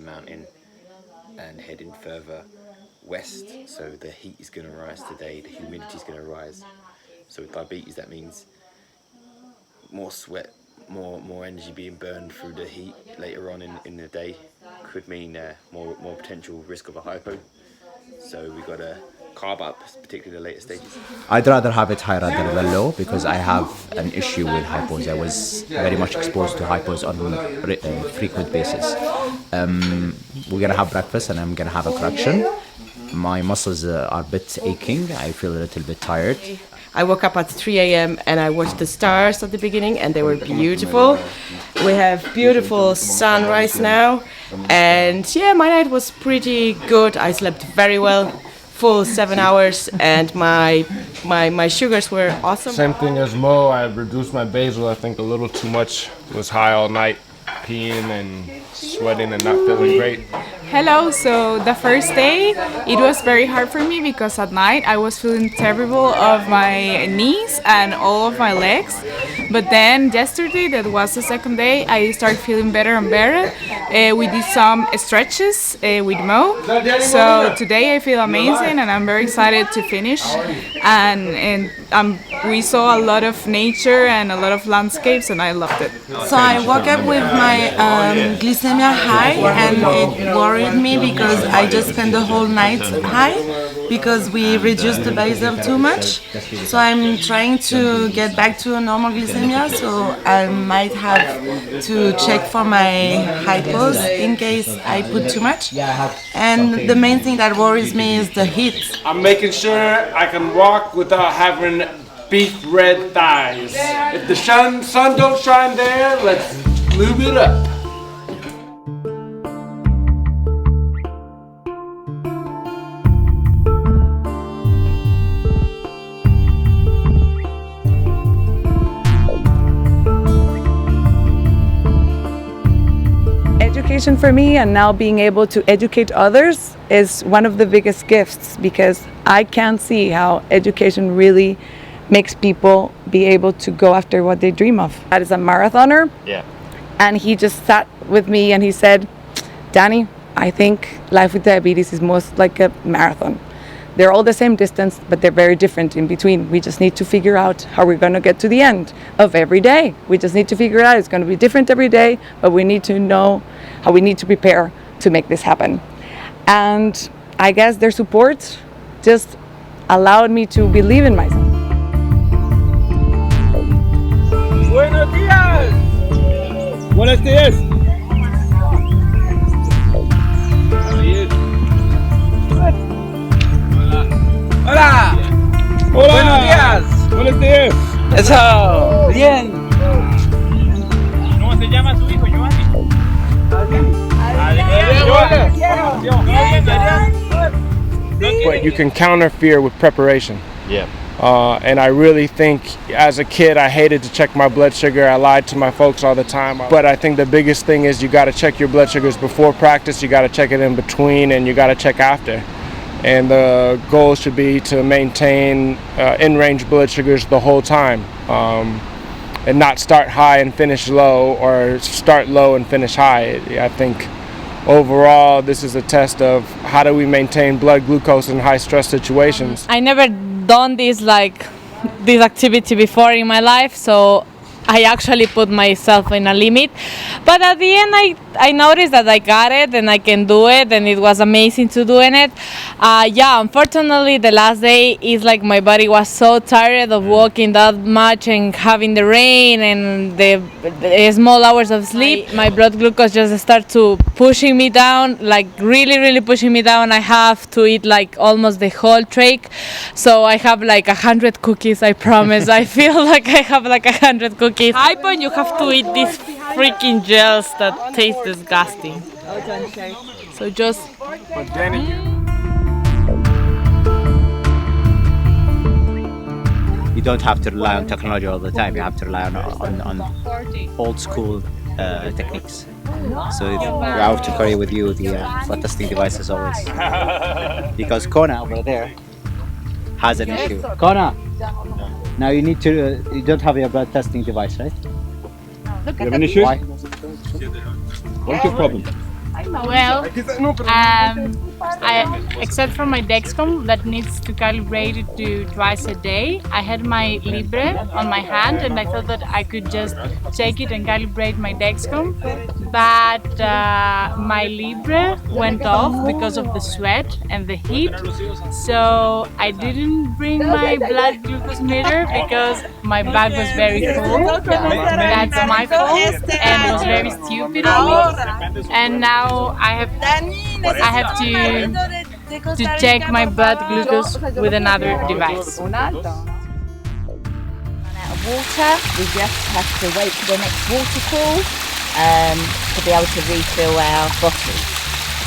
mountain and heading further west. So the heat is going to rise today, the humidity is going to rise. So with diabetes, that means more sweat, more energy being burned through the heat later on in the day. Could mean more potential risk of a hypo. So we got to carb up, particularly the later stages. I'd rather have it high rather than low because I have an issue with hypos. I was very much exposed to hypos on a frequent basis. We're gonna have breakfast and I'm gonna have a correction. My muscles are a bit aching. I feel a little bit tired. I woke up at 3 a.m. and I watched the stars at the beginning and they were beautiful. We have beautiful sunrise now. And yeah, my night was pretty good. I slept very well, full 7 hours, and my sugars were awesome. Same thing as Mo. I reduced my basal. I think a little too much. Was high all night, peeing and sweating and not feeling great. Hello, so the first day it was very hard for me because at night I was feeling terrible of my knees and all of my legs. But then yesterday, that was the second day, I started feeling better and better. We did some stretches with Mo. So today I feel amazing and I'm very excited to finish. And we saw a lot of nature and a lot of landscapes and I loved it. So I woke up with my glycemia high and it worried me because I just spent the whole night high because we reduced the basal too much. So I'm trying to get back to a normal glycemia, so I might have to check for my hypos in case I put too much. And the main thing that worries me is the heat. I'm making sure I can walk without having beef red thighs. If the sun don't shine there, let's lube it up. Education for me and now being able to educate others is one of the biggest gifts because I can't see how education really makes people be able to go after what they dream of. That is a marathoner. Yeah. And he just sat with me and he said, Danny, I think life with diabetes is most like a marathon. They're all the same distance, but they're very different in between. We just need to figure out how we're going to get to the end of every day. We just need to figure it out. It's going to be different every day, but we need to know how we need to prepare to make this happen. And I guess their support just allowed me to believe in myself. Buenos días. Buenos días. Hola. Hola. Buenos días. Buenos días. Eso. Bien. ¿Cómo se llama su hijo, Giovanni? But you can counter fear with preparation. Yeah. And I really think as a kid I hated to check my blood sugar. I lied to my folks all the time. But I think the biggest thing is you got to check your blood sugars before practice, you got to check it in between, and you got to check after. And the goal should be to maintain in-range blood sugars the whole time, and not start high and finish low, or start low and finish high. I think overall this is a test of how do we maintain blood glucose in high stress situations. I never done this activity before in my life, so I actually put myself in a limit, but at the end I noticed that I got it and I can do it, and it was amazing to doing it. Unfortunately the last day is like my body was so tired of walking that much and having the rain and the small hours of sleep. My blood glucose just started to pushing me down, like really pushing me down. I have to eat like almost the whole tray, so I have like 100 cookies, I promise. I feel like I have like 100 cookies. Hypo, you have to eat these freaking gels that taste disgusting. So just. But Danny, You don't have to rely on technology all the time. You have to rely on old school techniques. So you have to carry with you the blood testing devices always. Because Kona over there has an issue. Kona! Now you need to, you don't have your blood testing device, right? You have an issue? Why? What's your problem? Well, except for my Dexcom that needs to calibrate it to twice a day, I had my Libre on my hand and I thought that I could just take it and calibrate my Dexcom, but my Libre went off because of the sweat and the heat, so I didn't bring my blood glucose meter because my bag was very full. That's my fault and it was very stupid of me. And now I have to check my blood glucose with another device. Out of water, we just have to wait for the next water call to be able to refill our bottles.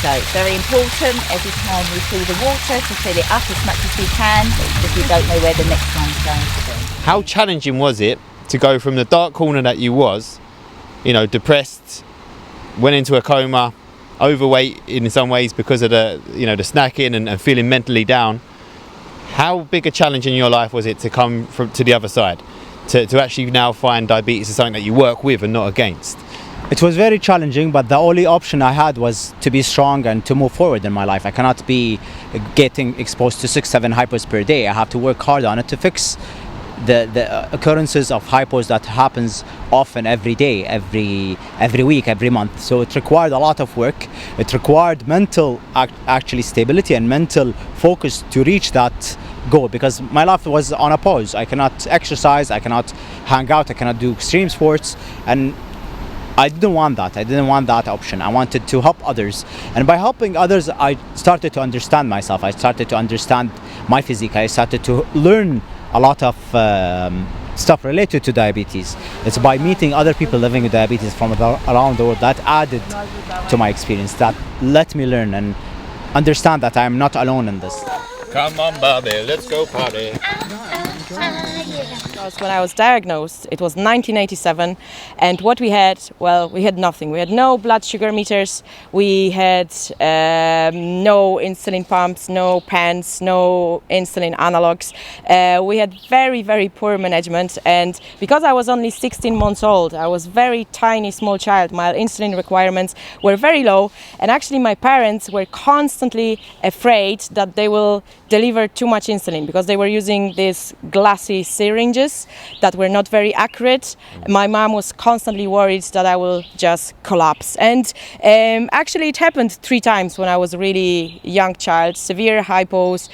So it's very important every time we fill the water to fill it up as much as we can because we don't know where the next one's going to be. How challenging was it to go from the dark corner that you was, you know, depressed, went into a coma, overweight in some ways because of the, you know, the snacking and feeling mentally down? How big a challenge in your life was it to come to the other side, to actually now find diabetes as something that you work with and not against? It was very challenging, but the only option I had was to be strong and to move forward in my life. I cannot be getting exposed to 6-7 hypos per day. I have to work hard on it to fix the occurrences of hypos that happens often every day, every week, every month. So it required a lot of work. It required mental actually stability and mental focus to reach that goal, because my life was on a pause. I cannot exercise, I cannot hang out, I cannot do extreme sports, and I didn't want that. I didn't want that option. I wanted to help others, and by helping others I started to understand myself. I started to understand my physique. I started to learn a lot of stuff related to diabetes. It's by meeting other people living with diabetes from around the world that added to my experience, that let me learn and understand that I am not alone in this. Come on, Bobby, let's go party. When I was diagnosed, it was 1987, and what we had, well, we had nothing. We had no blood sugar meters, we had no insulin pumps, no pens, no insulin analogs. We had very, very poor management, and because I was only 16 months old, I was very tiny, small child, my insulin requirements were very low, and actually my parents were constantly afraid that they will deliver too much insulin because they were using these glassy syringes that were not very accurate. My mom was constantly worried that I will just collapse, and actually it happened 3 times when I was a really young child. Severe hypos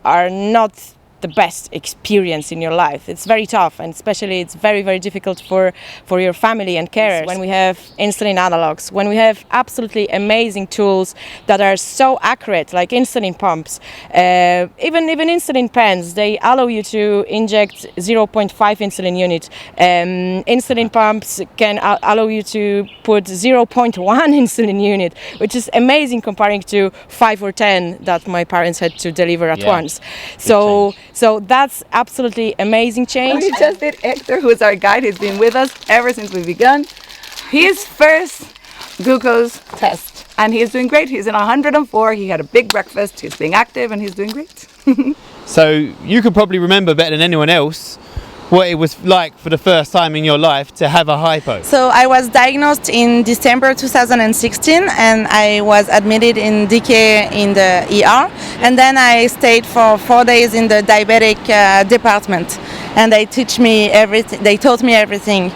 are not the best experience in your life. It's very tough, and especially it's very, very difficult for your family and carers. When we have insulin analogs, when we have absolutely amazing tools that are so accurate, like insulin pumps, even insulin pens, they allow you to inject 0.5 insulin unit. Insulin pumps can allow you to put 0.1 insulin unit, which is amazing comparing to 5 or 10 that my parents had to deliver at once. So that's absolutely amazing change. We just did Hector, who's our guide. He's been with us ever since we began. His first glucose test, and he's doing great. He's in 104. He had a big breakfast. He's being active, and he's doing great. So you could probably remember better than anyone else what it was like for the first time in your life to have a hypo. So I was diagnosed in December 2016, and I was admitted in DK in the ER, and then I stayed for 4 days in the diabetic department, and they taught me everything,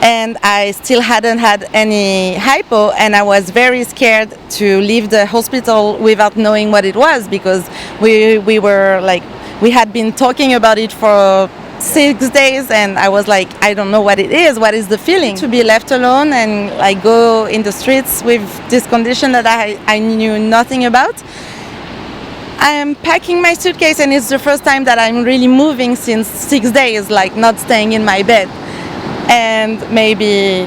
and I still hadn't had any hypo, and I was very scared to leave the hospital without knowing what it was, because we had been talking about it for 6 days, and I was like, I don't know what it is. What is the feeling to be left alone and like go in the streets with this condition that I knew nothing about? I am packing my suitcase, and it's the first time that I'm really moving since 6 days, like not staying in my bed. And maybe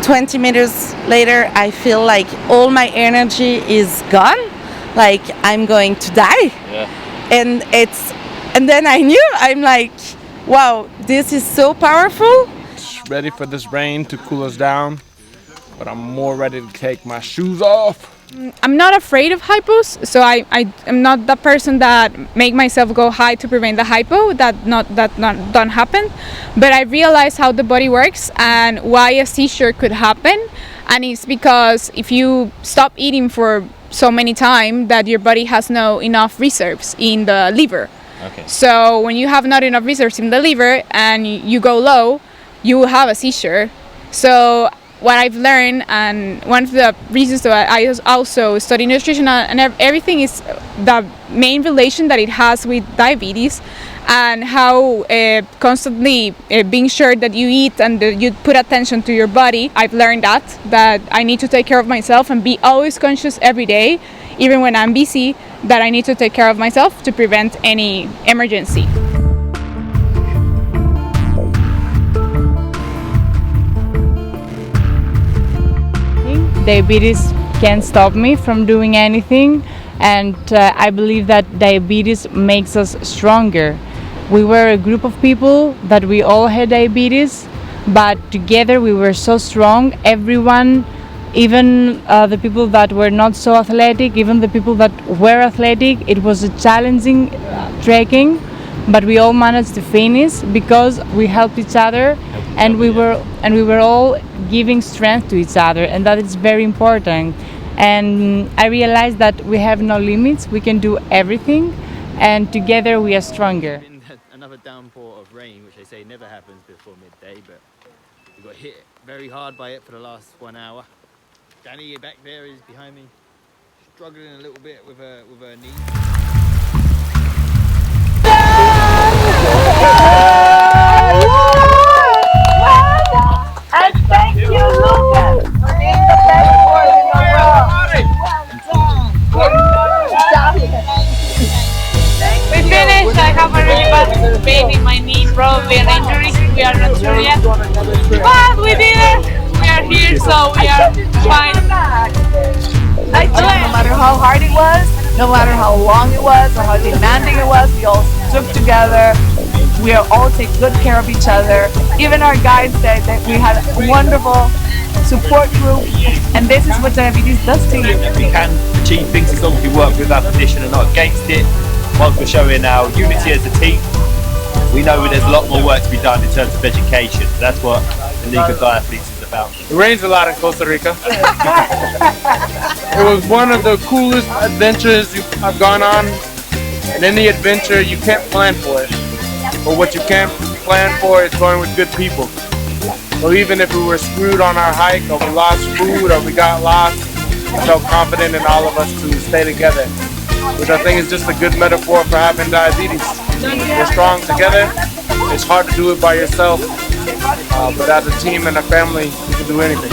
20 minutes later, I feel like all my energy is gone, like I'm going to die. And then I knew, I'm like, wow, this is so powerful. Ready for this rain to cool us down, but I'm more ready to take my shoes off. I'm not afraid of hypos, so I am not the person that make myself go high to prevent the hypo. That don't happen. But I realized how the body works and why a seizure could happen. And it's because if you stop eating for so many time that your body has no enough reserves in the liver. Okay. So when you have not enough reserves in the liver and you go low, you will have a seizure. So what I've learned, and one of the reasons that I also study nutrition and everything, is the main relation that it has with diabetes, and how constantly being sure that you eat and you put attention to your body. I've learned that I need to take care of myself and be always conscious every day, even when I'm busy, that I need to take care of myself to prevent any emergency. Diabetes can't stop me from doing anything, and I believe that diabetes makes us stronger. We were a group of people that we all had diabetes, but together we were so strong. Everyone, even the people that were not so athletic, even the people that were athletic, it was a challenging trekking, but we all managed to finish because we helped each other, and we were all giving strength to each other, and that is very important. And I realized that we have no limits, we can do everything, and together we are stronger. Another downpour of rain, which they say never happens before midday, but we got hit very hard by it for the last 1 hour. Danny back there is behind me, struggling a little bit with her knee. And thank you, Lucas, for being the best sport in the world. We finished. I have a really bad pain in my knee, probably an injury. We are not sure yet, but we did it. We are here, so we are fine. No matter how hard it was, no matter how long it was or how demanding it was, we all stuck together. We all take good care of each other. Even our guides said that we had a wonderful support group, and this is what diabetes does to you. We can achieve things as long as we work with our condition and not against it. Whilst we're showing our unity as a team, we know there's a lot more work to be done in terms of education. That's what the League of DiAthletes is about. It rains a lot in Costa Rica. It was one of the coolest adventures I've gone on. And any adventure, you can't plan for it. But what you can plan for is going with good people. So even if we were screwed on our hike, or we lost food, or we got lost, I felt confident in all of us to stay together, which I think is just a good metaphor for having diabetes. We're strong together. It's hard to do it by yourself, but as a team and a family, you can do anything.